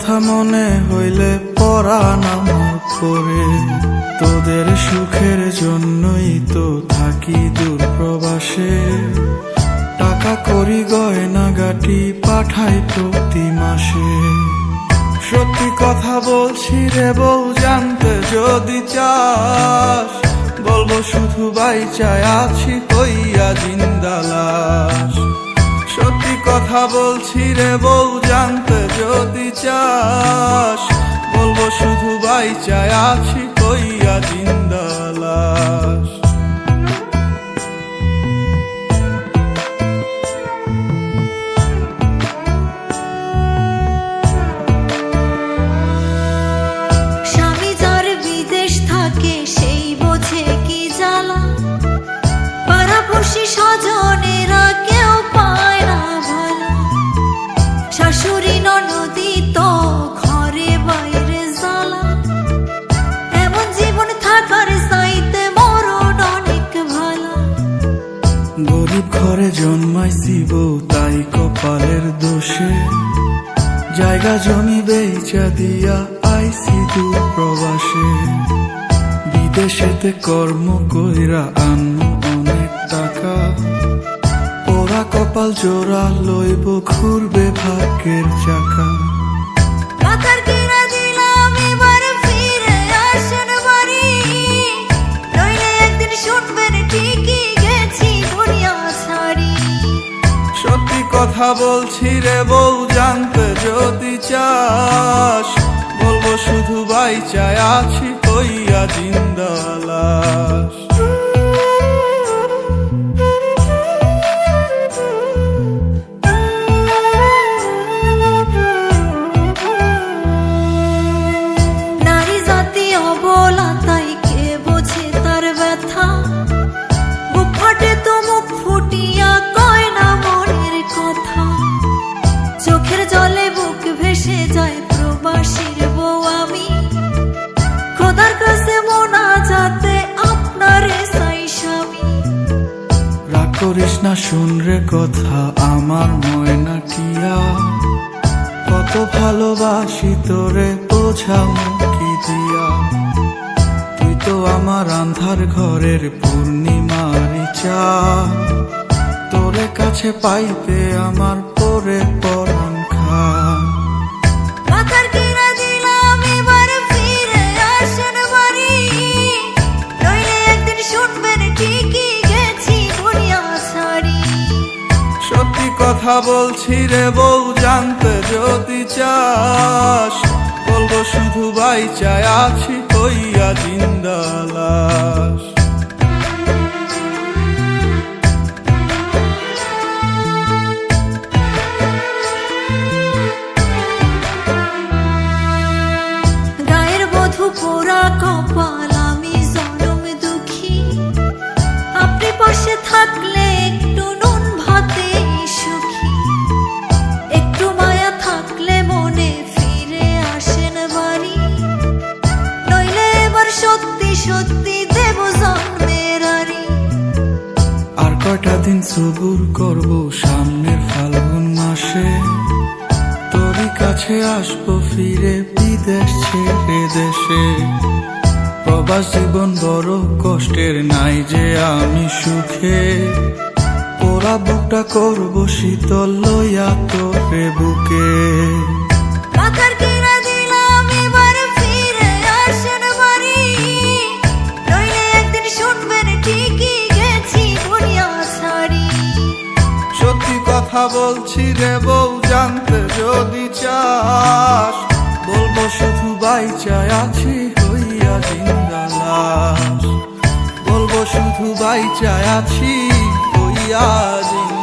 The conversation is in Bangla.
কথা মনে হইলে পরাণ আমার পরে, তোদের সুখের জন্যই তো থাকি দূর প্রবাসে। টাকা করি গয়নাগাটি পাঠাই প্রতি মাসে। সত্যি কথা বলছি রে বউ, জানতে যদি চাস, বলবো শুধু বাইচায় আছি হইয়া জিন্দা লাশ। সত্যি কথা বলছি রে বউ, জানতে যদি চাস, বলবো শুধু বাইচায় আছি হইয়া জিন্দা লাশ। স্বামী যার বিদেশ থাকে সেই বোঝে কি জ্বালা, পাড়াপড়শি স্বজনেরা কেউ পায় না ভালো। শাশুড়ি ননদি তো ঘরে বাইরে জ্বালা, এমন জীবন থাকার চাইতে মরণ অনেক ভালো। গরিব ঘরে জন্মাইছি বউ, তাই কপালের দোষে জায়গা জমি বেচা দিয়া আইছি দূর প্রবাসে। বিদেশেতে কর্ম কইরা আনমু অনেক টাকা, ওরা কপাল জোড়া লইব ঘুরবে ভাগ্যের চাকা। টাকার কিনা দিলাম এবার ফিরে আসেন বাড়ি, নইলে একদিন শুনবেন ঠিকই গেছি দুনিয়া ছাড়ি। সত্যি কথা বলছি রে বউ, জানতে যদি চাস, বলবো শুধু বাইচায় আছি হইয়া জিন্দা লাশ। নারী জাতি অবলা, তাই কে বোঝে তার ব্যথা। বুক ফাটে তো মুখ ফুটিয়া কয় না মনের কথা। চোখের জলে বুক ভেসে যায় প্রবাসীর বউ আমি, খোদার কাছে মোনাজাতে আপনারে চাই স্বামী। রাগ করিস না, শুন রে কথা আমার ময়না টিয়া, কত ভালোবাসি তোরে বোঝামু কি দিয়া। তুই তো আমার আন্ধার ঘরের পূর্ণিমারি চাঁদ, তোরে কাছে পাইতে আমার পরে পরাণ খা। টাকার কিনা দিলাম এবার ফিরে আসেন বাড়ি, নইলে একদিন শুনবেন ঠিকই গেছি দুনিয়া ছাড়ি। সত্যি কথা বলছি রে বউ, জানতে যদি চাস, বলবো শুধু বাইচায় আছি হইয়া জিন্দা লাশ। গায়ের বধূ পোড়া কপাল, আমি জনম দুঃখী। আপনি পাশে থাকলে একটু নুন ভাতে সুখী। একটু মায়া থাকলে মনে ফিরে আসেন বাড়ি, নইলে এবার সত্যি সত্যি দেব জন্মের আরি। আর কয়টা দিন সবুর করব, সামনের ফাল্গুন মাসে তোরই কাছে আসবো ফিরে বিদেশ ছেড়ে দেশে। প্রবাস জীবন বড় কষ্টের, নাই যে আমি সুখে। ওরা বুকটা করবো শীতল লইয়া তোরে বুকে। টাকার কিনা দিলাম এবার ফিরে আসেন বাড়ি, নইলে একদিন শুনবেন ঠিকই গেছি দুনিয়া ছাড়ি। সত্যি কথা বলছি রে বউ, জানতে যদি চাস, বলবো শুধু বাইচায় আছি হইয়া জিন্দা লাশ। বলবো শুধু বাইচায় আছি হইয়া জিন্দা।